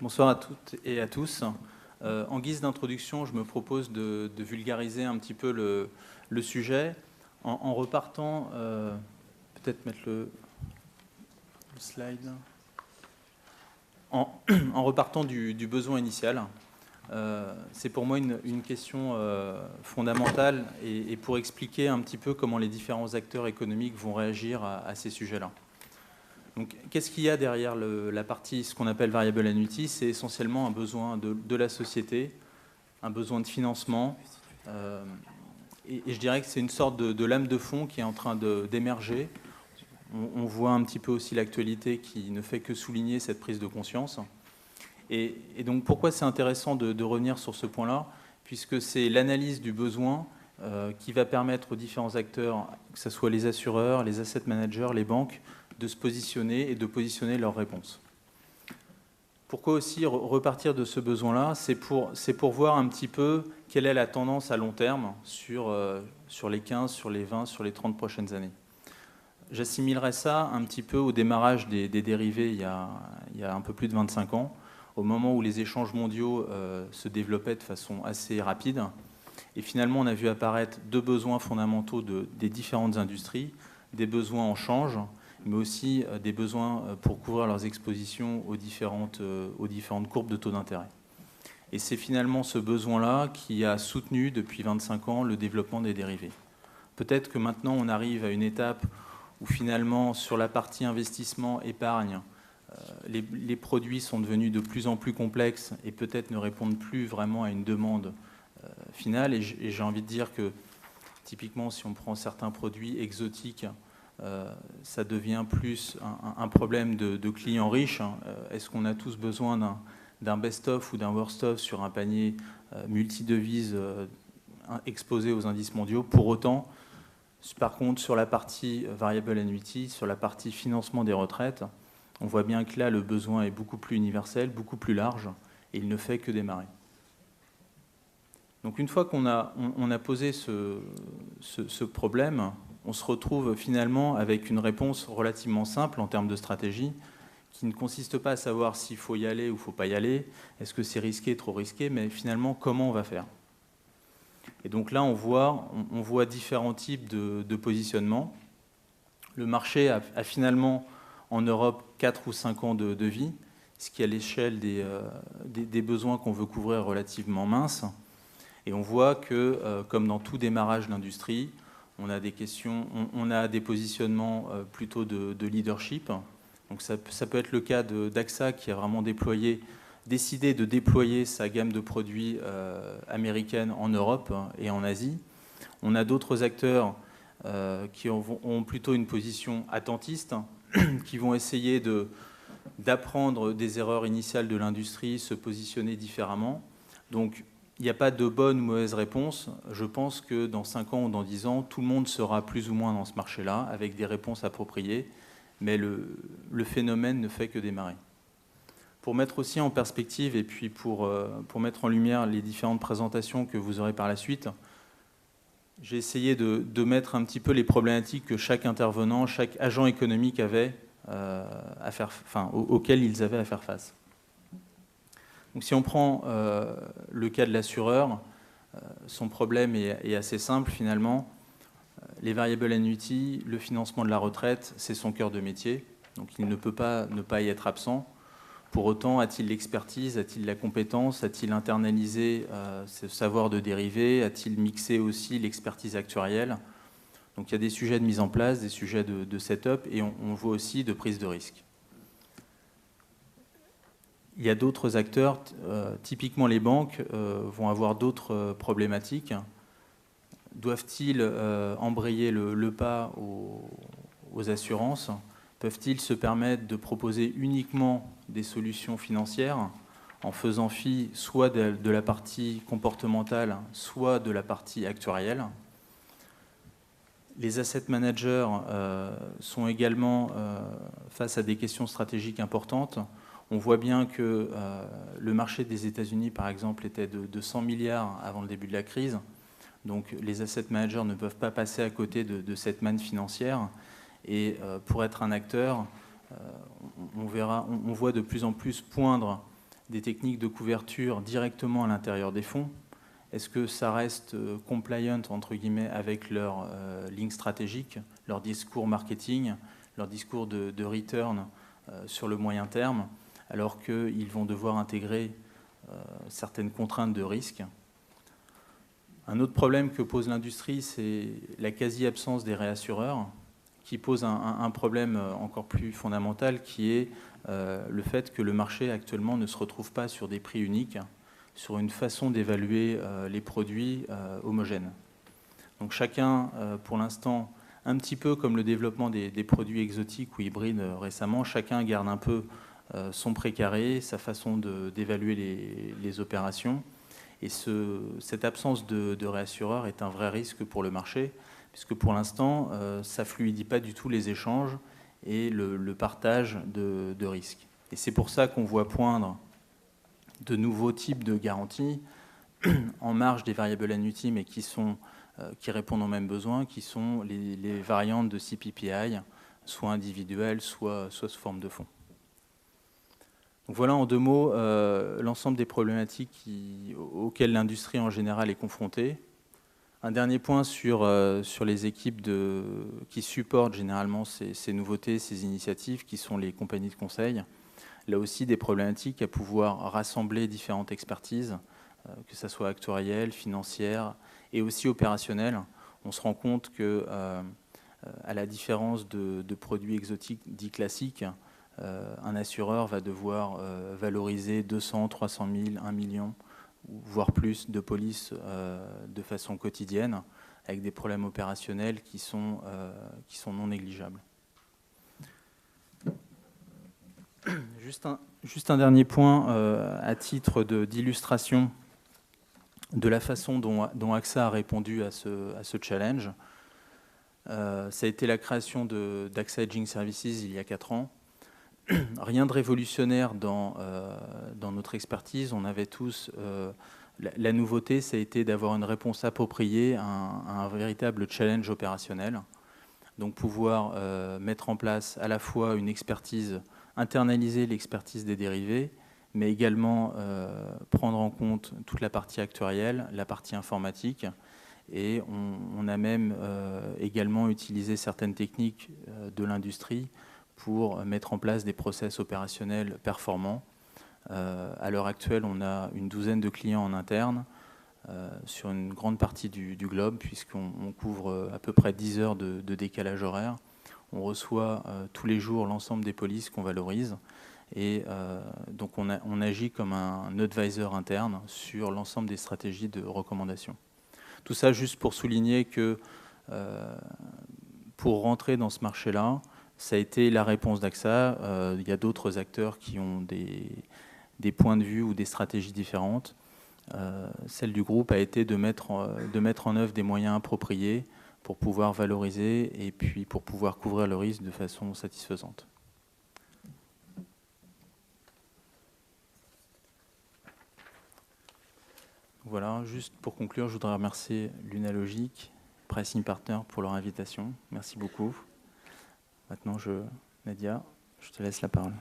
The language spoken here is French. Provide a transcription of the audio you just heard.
Bonsoir à toutes et à tous. En guise d'introduction, je me propose de vulgariser un petit peu le sujet en repartant, peut-être mettre le slide, en repartant du besoin initial. C'est pour moi une question fondamentale et pour expliquer un petit peu comment les différents acteurs économiques vont réagir à ces sujets-là. Donc, qu'est-ce qu'il y a derrière la partie, ce qu'on appelle variable annuity? C'est essentiellement un besoin de la société, un besoin de financement. Et je dirais que c'est une sorte de lame de fond qui est en train d'émerger. On voit un petit peu aussi l'actualité qui ne fait que souligner cette prise de conscience. Et donc, pourquoi c'est intéressant de revenir sur ce point-là? Puisque c'est l'analyse du besoin qui va permettre aux différents acteurs, que ce soit les assureurs, les asset managers, les banques, de se positionner et de positionner leurs réponses. Pourquoi aussi repartir de ce besoin-là? C'est pour voir un petit peu quelle est la tendance à long terme sur les 15, sur les 20, sur les 30 prochaines années. J'assimilerais ça un petit peu au démarrage des dérivés il y a un peu plus de 25 ans, au moment où les échanges mondiaux se développaient de façon assez rapide. Et finalement, on a vu apparaître deux besoins fondamentaux des différentes industries, des besoins en change, mais aussi des besoins pour couvrir leurs expositions aux différentes courbes de taux d'intérêt. Et c'est finalement ce besoin-là qui a soutenu depuis 25 ans le développement des dérivés. Peut-être que maintenant on arrive à une étape où finalement sur la partie investissement, épargne, les produits sont devenus de plus en plus complexes et peut-être ne répondent plus vraiment à une demande finale. Et j'ai envie de dire que typiquement si on prend certains produits exotiques, ça devient plus un problème de clients riches. Est-ce qu'on a tous besoin d'un best-of ou d'un worst-of sur un panier multi-devises exposé aux indices mondiaux? Pour autant, par contre, sur la partie variable annuity, sur la partie financement des retraites, on voit bien que là, le besoin est beaucoup plus universel, beaucoup plus large, et il ne fait que démarrer. Donc une fois qu'on a posé ce problème, on se retrouve finalement avec une réponse relativement simple en termes de stratégie, qui ne consiste pas à savoir s'il faut y aller ou il ne faut pas y aller, est-ce que c'est risqué, trop risqué, mais finalement comment on va faire. Et donc là, on voit différents types de positionnement. Le marché a finalement en Europe 4 ou 5 ans de vie, ce qui à l'échelle des besoins qu'on veut couvrir est relativement mince. Et on voit que, comme dans tout démarrage d'industrie, on a des positionnements plutôt de leadership. Donc ça peut être le cas d'AXA qui a vraiment décidé de déployer sa gamme de produits américaine en Europe et en Asie. On a d'autres acteurs qui ont plutôt une position attentiste, qui vont essayer d'apprendre des erreurs initiales de l'industrie, se positionner différemment. Donc il n'y a pas de bonne ou mauvaise réponse. Je pense que dans 5 ans ou dans 10 ans, tout le monde sera plus ou moins dans ce marché-là, avec des réponses appropriées, mais le phénomène ne fait que démarrer. Pour mettre aussi en perspective, et puis pour mettre en lumière les différentes présentations que vous aurez par la suite, j'ai essayé de mettre un petit peu les problématiques que chaque intervenant, chaque agent économique avait auxquelles ils avaient à faire face. Donc si on prend le cas de l'assureur, son problème est assez simple finalement. Les variable annuity, le financement de la retraite, c'est son cœur de métier. Donc il ne peut pas ne pas y être absent. Pour autant, a-t-il l'expertise, a-t-il la compétence, a-t-il internalisé ce savoir de dérivé, a-t-il mixé aussi l'expertise actuarielle? Donc il y a des sujets de mise en place, des sujets de setup et on voit aussi de prise de risque. Il y a d'autres acteurs, typiquement les banques, vont avoir d'autres problématiques. Doivent-ils embrayer le pas aux assurances? Peuvent-ils se permettre de proposer uniquement des solutions financières en faisant fi soit de la partie comportementale, soit de la partie actuarielle? Les asset managers sont également face à des questions stratégiques importantes. On voit bien que le marché des États-Unis, par exemple, était de 100 milliards avant le début de la crise. Donc les asset managers ne peuvent pas passer à côté de cette manne financière. Et pour être un acteur, on voit de plus en plus poindre des techniques de couverture directement à l'intérieur des fonds? Est-ce que ça reste compliant, entre guillemets, avec leur ligne stratégique, leur discours marketing, leur discours de return sur le moyen terme, alors qu'ils vont devoir intégrer certaines contraintes de risque? Un autre problème que pose l'industrie, c'est la quasi-absence des réassureurs, qui pose un problème encore plus fondamental, qui est le fait que le marché actuellement ne se retrouve pas sur des prix uniques, sur une façon d'évaluer les produits homogènes. Donc chacun, pour l'instant, un petit peu comme le développement des produits exotiques ou hybrides récemment, chacun garde un peu son précaré, sa façon d'évaluer les opérations. Et cette absence de réassureur est un vrai risque pour le marché, puisque pour l'instant, ça ne fluidifie pas du tout les échanges et le partage de risques. Et c'est pour ça qu'on voit poindre de nouveaux types de garanties en marge des variable annuity, mais qui répondent aux mêmes besoins, qui sont les variantes de CPPI, soit individuelles, soit sous forme de fonds. Donc voilà en 2 mots l'ensemble des problématiques auxquelles l'industrie en général est confrontée. Un dernier point sur les équipes qui supportent généralement ces nouveautés, ces initiatives, qui sont les compagnies de conseil. Là aussi, des problématiques à pouvoir rassembler différentes expertises, que ce soit actuarielle, financière et aussi opérationnelle. On se rend compte que, à la différence de produits exotiques dits classiques, un assureur va devoir valoriser 200, 300 000, 1 million, voire plus de polices de façon quotidienne, avec des problèmes opérationnels qui sont non négligeables. Juste un dernier point à titre d'illustration de la façon dont AXA a répondu à ce challenge. Ça a été la création d'AXA Hedging Services il y a 4 ans. Rien de révolutionnaire dans notre expertise. On avait tous... la nouveauté, ça a été d'avoir une réponse appropriée à un véritable challenge opérationnel. Donc pouvoir mettre en place à la fois une expertise, internaliser l'expertise des dérivés, mais également prendre en compte toute la partie actuarielle, la partie informatique. Et on a même également utilisé certaines techniques de l'industrie pour mettre en place des process opérationnels performants. À l'heure actuelle, on a une douzaine de clients en interne sur une grande partie du globe, puisqu'on couvre à peu près 10 heures de décalage horaire. On reçoit tous les jours l'ensemble des polices qu'on valorise. Et donc on agit comme un advisor interne sur l'ensemble des stratégies de recommandation. Tout ça juste pour souligner que pour rentrer dans ce marché-là, ça a été la réponse d'AXA. Il y a d'autres acteurs qui ont des points de vue ou des stratégies différentes. Celle du groupe a été de mettre en œuvre des moyens appropriés pour pouvoir valoriser et puis pour pouvoir couvrir le risque de façon satisfaisante. Voilà, juste pour conclure, je voudrais remercier Lunalogic, Pricing Partner pour leur invitation. Merci beaucoup. Maintenant, Nadia, je te laisse la parole.